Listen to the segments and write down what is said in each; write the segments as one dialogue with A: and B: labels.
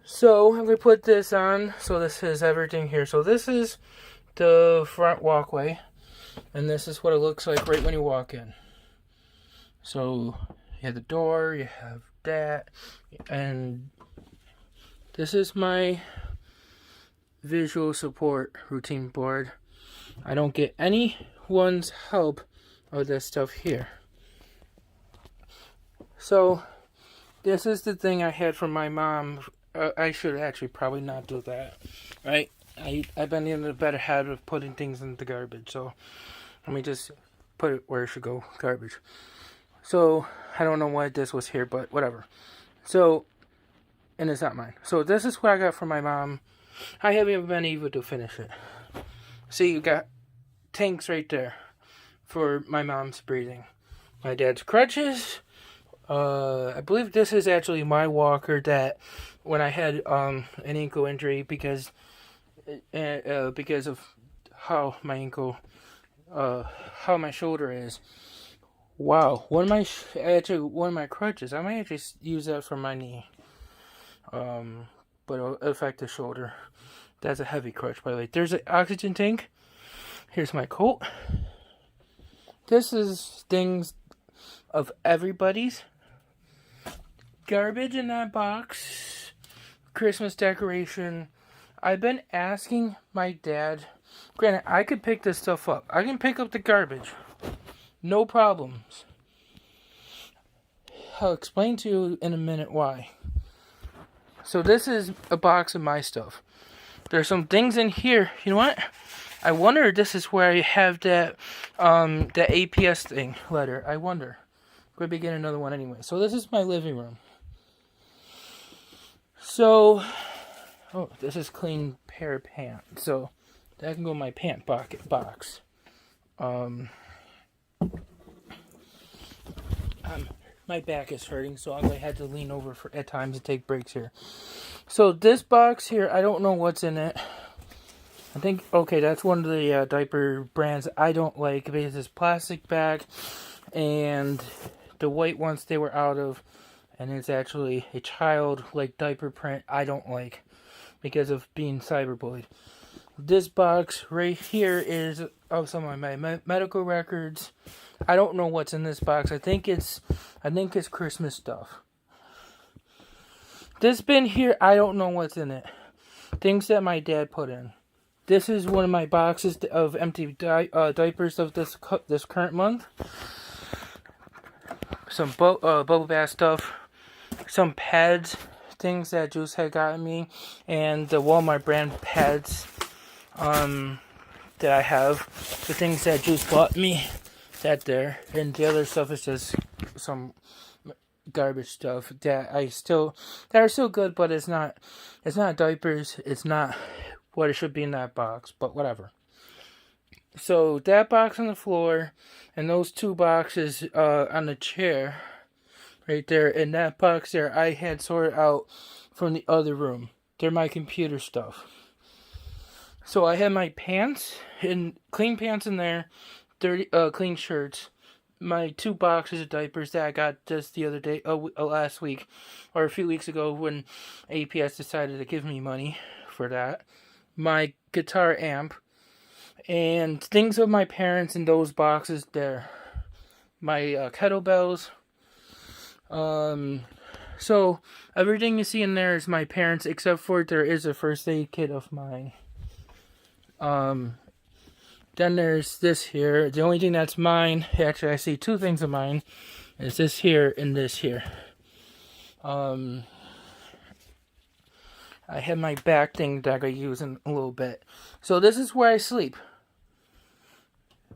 A: So we put this on. So this is everything here. So this is the front walkway, and this is what it looks like right when you walk in. So you have the door, you have that, and this is my visual support routine board. I don't get anyone's help of this stuff here. So this is the thing I had from my mom. I should actually probably not do that, right? I've been in a better habit of putting things in the garbage, so let me just put it where it should go, garbage. So I don't know why this was here, but whatever. So, and it's not mine. So this is what I got from my mom. I haven't even been able to finish it. See, you got tanks right there for my mom's breathing. My dad's crutches. I believe this is actually my walker that when I had an ankle injury because of how my ankle, how my shoulder is. Wow, one of my crutches. I might actually use that for my knee. But it'll affect the shoulder. That's a heavy crutch, by the way. There's an oxygen tank. Here's my coat. This is things of everybody's. Garbage in that box. Christmas decoration. I've been asking my dad. Granted, I could pick this stuff up. I can pick up the garbage. No problems. I'll explain to you in a minute why. So this is a box of my stuff. There's some things in here. You know what? I wonder if this is where I have that APS thing letter. I wonder. We'll be getting another one anyway. So this is my living room. So, oh, this is clean pair of pants. So that can go in my pant pocket box. My back is hurting, so I'm going to have to lean over at times to take breaks here. So this box here, I don't know what's in it. I think, okay, that's one of the diaper brands I don't like because it's plastic bag and the white ones they were out of, and it's actually a child like diaper print I don't like because of being cyberbullied. This box right here is of some of my medical records. I don't know what's in this box. I think it's Christmas stuff. This bin here, I don't know what's in it. Things that my dad put in. This is one of my boxes of empty diapers of this current month. Some bubble bath stuff. Some pads. Things that Juice had gotten me. And the Walmart brand pads that I have. The things that Juice bought me. That there. And the other stuff is just some garbage stuff that are still good, but it's not diapers. It's not what it should be in that box, but whatever. So that box on the floor and those two boxes on the chair right there, and that box there I had sorted out from the other room. They're my computer stuff. So I have my pants and clean pants in there, dirty clean shirts, my two boxes of diapers that I got just the other day, last week, or a few weeks ago when APS decided to give me money for that, my guitar amp, and things of my parents in those boxes there, my kettlebells. So everything you see in there is my parents, except for there is a first aid kit of mine. Then there's this here. The only thing that's mine, actually I see two things of mine, is this here and this here. I have my back thing that I use in a little bit. So this is where I sleep.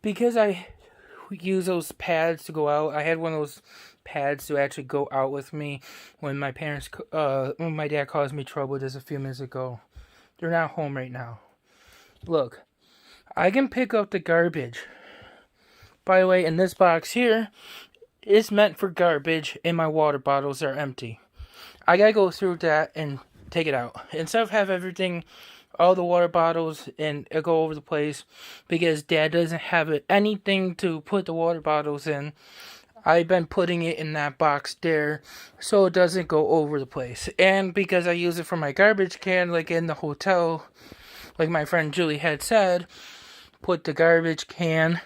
A: Because I use those pads to go out, I had one of those pads to actually go out with me when my dad caused me trouble just a few minutes ago. They're not home right now. Look. I can pick up the garbage. By the way, in this box here, it's meant for garbage and my water bottles are empty. I gotta go through that and take it out. Instead of have everything, all the water bottles, and it go over the place, because Dad doesn't have anything to put the water bottles in, I've been putting it in that box there so it doesn't go over the place. And because I use it for my garbage can, like in the hotel, like my friend Julie had said, put the garbage can,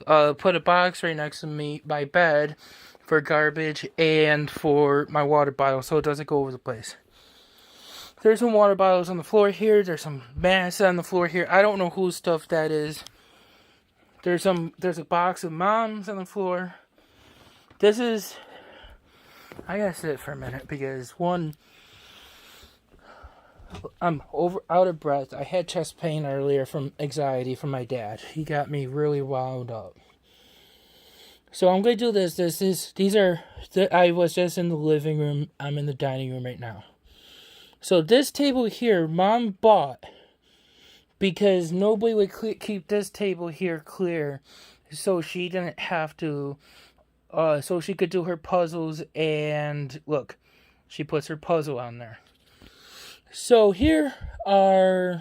A: put a box right next to my bed for garbage and for my water bottle so it doesn't go over the place. There's some water bottles on the floor here. There's some masks on the floor here. I don't know whose stuff that is. There's a box of Mom's on the floor. This is, I gotta sit for a minute because one, I'm out of breath. I had chest pain earlier from anxiety from my dad. He got me really wound up. So I'm gonna do this. I was just in the living room. I'm in the dining room right now. So this table here, Mom bought because nobody would keep this table here clear, so she didn't have to. So she could do her puzzles, and look, she puts her puzzle on there. So here's everything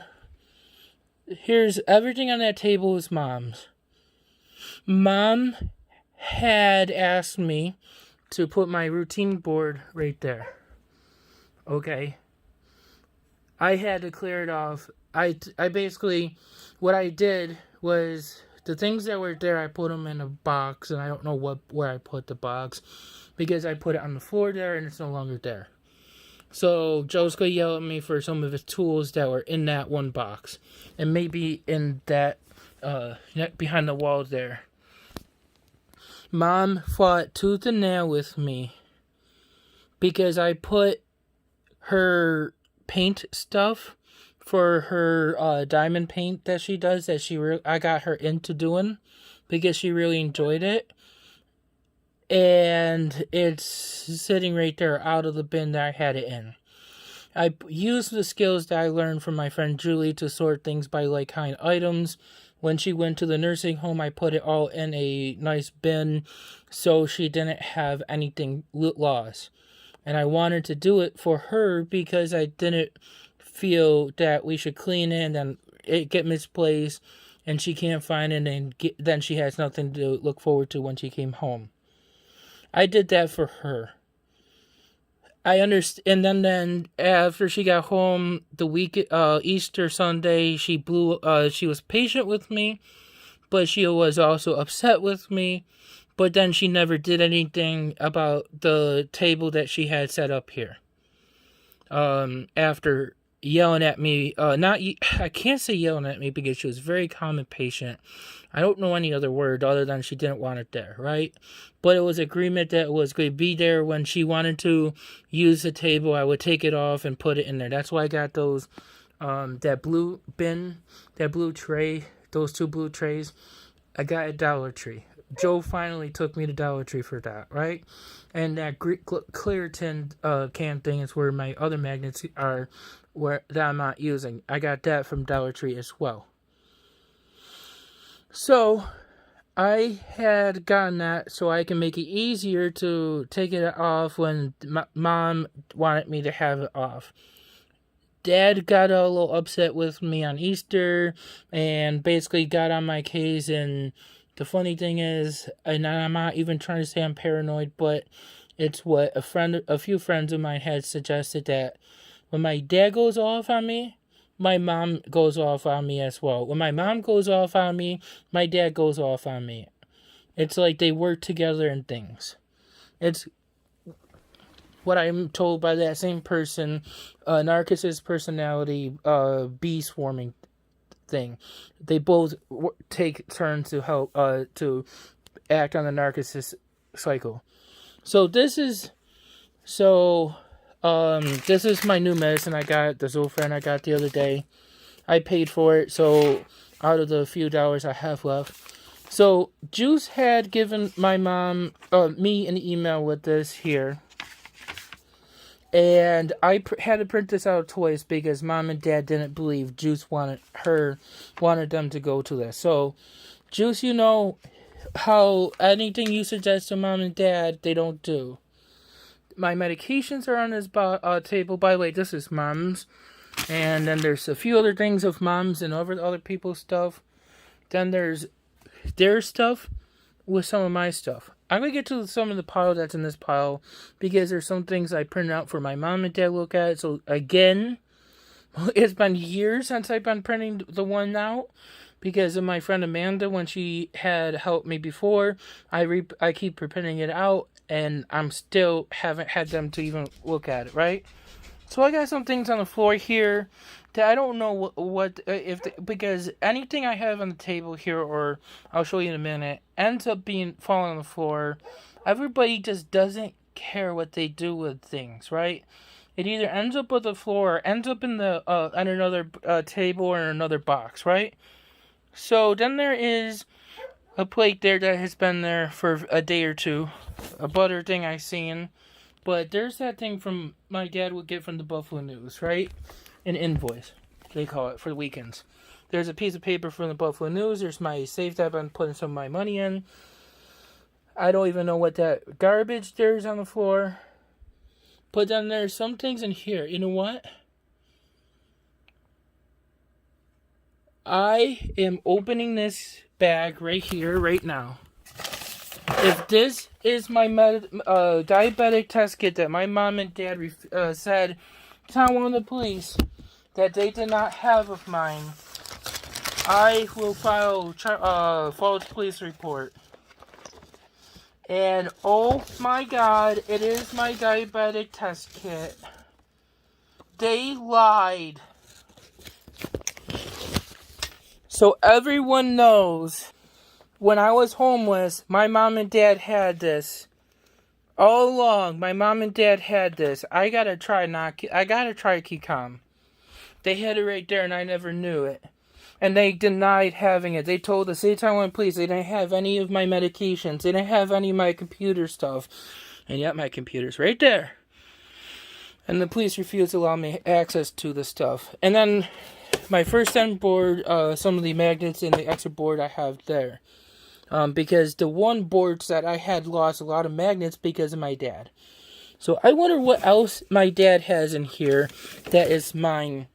A: on that table is Mom's. Mom had asked me to put my routine board right there. Okay. I had to clear it off. I basically, what I did was, the things that were there, I put them in a box, and I don't know where I put the box, because I put it on the floor there, and it's no longer there. So Joe's going to yell at me for some of his tools that were in that one box, and maybe in that, behind the wall there. Mom fought tooth and nail with me, because I put her paint stuff for her diamond paint that she does, that I got her into doing because she really enjoyed it. And it's sitting right there out of the bin that I had it in. I used the skills that I learned from my friend Julie to sort things by like-kind items. When she went to the nursing home, I put it all in a nice bin so she didn't have anything lost. And I wanted to do it for her because I didn't feel that we should clean it and then it get misplaced and she can't find it, and then she has nothing to look forward to when she came home. I did that for her. I understand. And then after she got home, the week Easter Sunday, she was patient with me, but she was also upset with me. But then she never did anything about the table that she had set up here. After yelling at me, I can't say yelling at me because she was very calm and patient. I don't know any other word other than she didn't want it there, right? But it was agreement that it was going to be there. When she wanted to use the table, I would take it off and put it in there. That's why I got those, that blue bin, that blue tray, those two blue trays. I got at Dollar Tree. Joe finally took me to Dollar Tree for that, right? And that clear tin can thing is where my other magnets are, that I'm not using. I got that from Dollar Tree as well. So I had gotten that so I can make it easier to take it off when Mom wanted me to have it off. Dad got a little upset with me on Easter and basically got on my case. And the funny thing is, and I'm not even trying to say I'm paranoid, but it's what a few friends of mine had suggested, that when my dad goes off on me, my mom goes off on me as well. When my mom goes off on me, my dad goes off on me. It's like they work together in things. It's what I'm told by that same person, narcissist personality, bee swarming thing. They both take turns to help to act on the narcissist cycle. So this is my new medicine I got, the Zofran I got the other day. I paid for it, so out of the few dollars I have left. So Juice had given my mom, me an email with this here. And I had to print this out twice because Mom and Dad didn't believe Juice wanted them to go to this. So, Juice, you know how anything you suggest to Mom and Dad, they don't do. My medications are on this table. By the way, this is Mom's. And then there's a few other things of Mom's and other people's stuff. Then there's their stuff with some of my stuff. I'm going to get to some of the pile that's in this pile, because there's some things I printed out for my mom and dad to look at. So again, it's been years since I've been printing the one out, because of my friend Amanda, when she had helped me before. I keep printing it out, and I'm still haven't had them to even look at it, right? So I got some things on the floor here that I don't know because anything I have on the table here, or I'll show you in a minute, ends up being falling on the floor. Everybody just doesn't care what they do with things, right? It either ends up with the floor, or ends up in the on another table or in another box, right? So then there is a plate there that has been there for a day or two, a butter thing I seen. But there's that thing from my dad would get from the Buffalo News, right? An invoice, they call it, for the weekends. There's a piece of paper from the Buffalo News. There's my safe that I've been putting some of my money in. I don't even know what that garbage there's on the floor. But then there's some things in here. You know what? I am opening this bag right here, right now. If this is my diabetic test kit that my mom and dad said tell the police that they did not have of mine, I will file false police report. And oh my God, it is my diabetic test kit. They lied. So everyone knows, when I was homeless, my mom and dad had this. All along, my mom and dad had this. I gotta try keep calm. They had it right there, and I never knew it. And they denied having it. They told us, anytime I went, please, they didn't have any of my medications. They didn't have any of my computer stuff. And yet my computer's right there. And the police refused to allow me access to the stuff. And then my first end board, some of the magnets and the extra board I have there. Because the one boards that I had lost a lot of magnets because of my dad. So I wonder what else my dad has in here that is mine,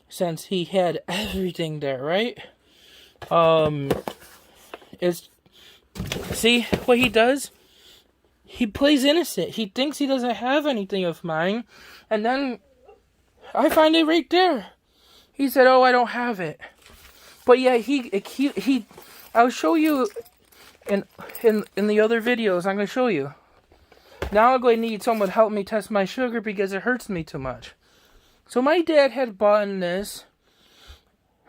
A: since he had everything there, right? See what he does? He plays innocent. He thinks he doesn't have anything of mine, and then I find it right there. He said, "Oh, I don't have it." But yeah, he I'll show you in the other videos. I'm going to show you. Now I'm going to need someone to help me test my sugar because it hurts me too much. So my dad had bought this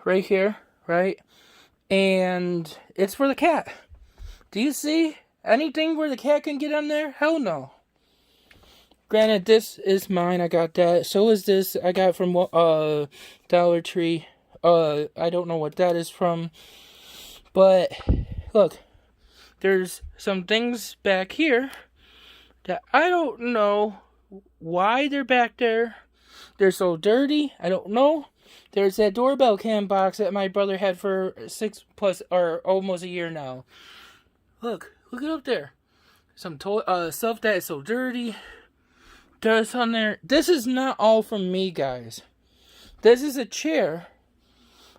A: right here, right? And it's for the cat. Do you see anything where the cat can get on there? Hell no. Granted, this is mine. I got that. So is this. I got from Dollar Tree. I don't know what that is from. But look, there's some things back here that I don't know why they're back there. They're so dirty. I don't know. There's that doorbell cam box that my brother had for 6+ or almost a year now. Look it up there. Some stuff that is so dirty. There's on there. This is not all from me, guys. This is a chair.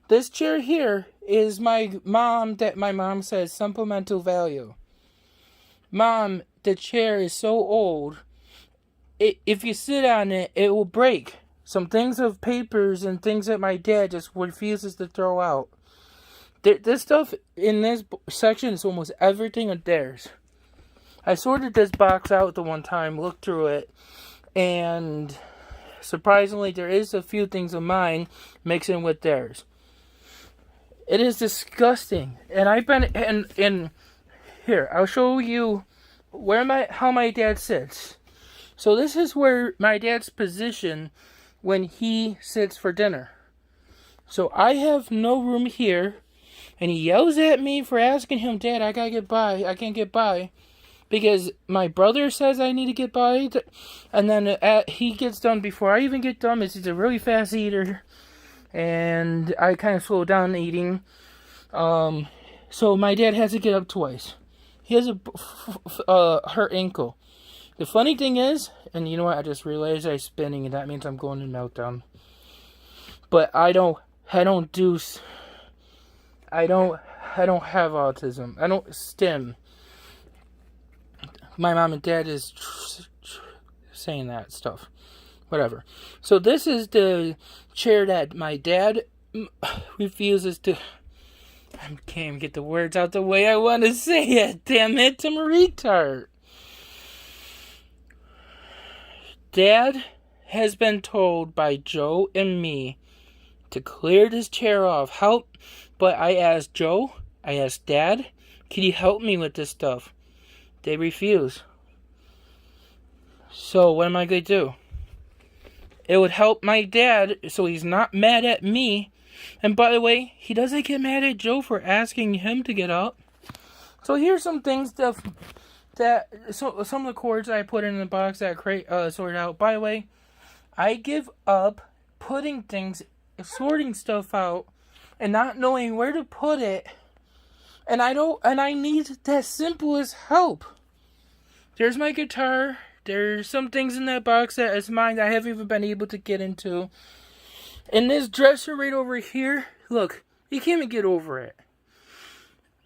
A: This chair here is my mom, that my mom says sentimental value. Mom, the chair is so old. If you sit on it, it will break. Some things of papers and things that my dad just refuses to throw out. This stuff in this section is almost everything of theirs. I sorted this box out the one time, looked through it, and surprisingly, there is a few things of mine mixing with theirs. It is disgusting. And I've been in here. I'll show you how my dad sits. So this is where my dad's position when he sits for dinner. So I have no room here, and he yells at me for asking him, "Dad, I gotta get by. I can't get by." Because my brother says I need to get by, and then he gets done before I even get done. He's a really fast eater, and I kind of slow down eating. So my dad has to get up twice. He has a hurt ankle. The funny thing is, and you know what? I just realized I'm spinning, and that means I'm going to meltdown. But I don't have autism. I don't stim. my mom and dad is saying that stuff. Whatever. So this is the chair that my dad refuses to... I can't even get the words out the way I want to say it. Damn it, I'm a retard. Dad has been told by Joe and me to clear this chair off. Help. But I asked Joe, I asked Dad, can you help me with this stuff? They refuse. So what am I going to do? It would help my dad so he's not mad at me. And by the way, he doesn't get mad at Joe for asking him to get up. So here's some things some of the cords I put in the box that I sorted out. By the way, I give up putting things, sorting stuff out, and not knowing where to put it. And I need that simplest help. There's my guitar. There's some things in that box that is mine that I haven't even been able to get into. And this dresser right over here, look, you can't even get over it.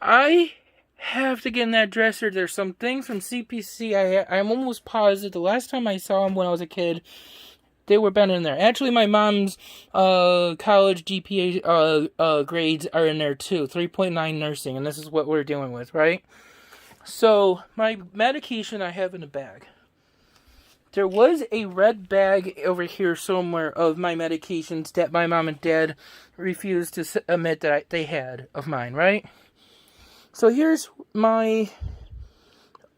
A: I have to get in that dresser. There's some things from CPC. I'm almost positive the last time I saw them when I was a kid, they were been in there. Actually, my mom's college GPA grades are in there too. 3.9 nursing, and this is what we're dealing with, right? So, my medication I have in a bag. There was a red bag over here somewhere of my medications that my mom and dad refused to admit that they had of mine, right? So here's my,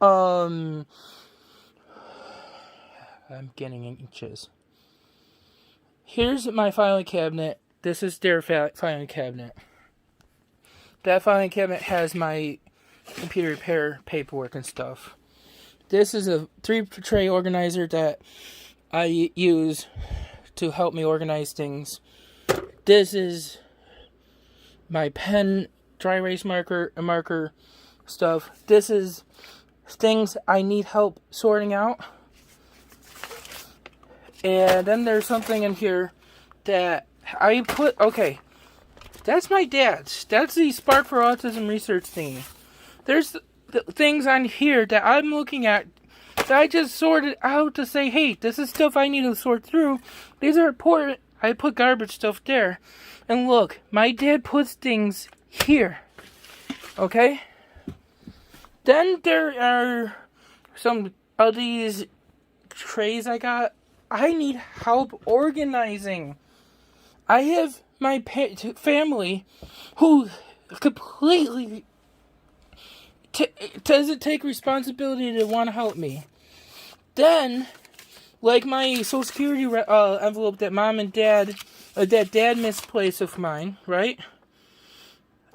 A: I'm getting inches. Here's my filing cabinet. This is their filing cabinet. That filing cabinet has my computer repair paperwork and stuff. This is a 3-tray organizer that I use to help me organize things. This is my pen, dry erase marker, and marker stuff. This is things I need help sorting out. And then there's something in here that I put... Okay, that's my dad's. That's the Spark for Autism research thingy. There's things on here that I'm looking at that I just sorted out to say, hey, this is stuff I need to sort through. These are important. I put garbage stuff there. And look, my dad puts things here. Okay? Then there are some of these trays I got. I need help organizing. I have my family who completely doesn't take responsibility to want to help me. Then, like my Social Security envelope that mom and dad, that dad misplaced of mine, right?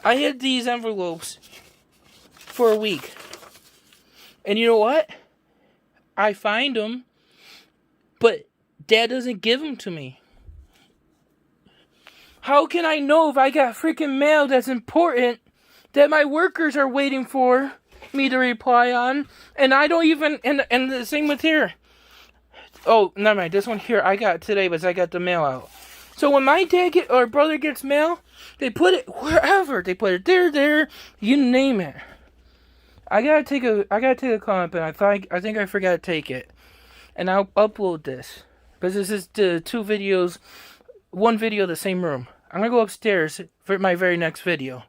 A: I had these envelopes for a week. And you know what? I find them, but dad doesn't give them to me. How can I know if I got freaking mail that's important that my workers are waiting for me to reply on, and I don't even, and the same with here. Oh, never mind, this one here I got today, but I got the mail out. So when my dad or brother gets mail, they put it wherever. They put it there, you name it. I gotta take a comment, but I think I forgot to take it. And I'll upload this. Because this is the 2 videos, 1 video, the same room. I'm gonna go upstairs for my very next video.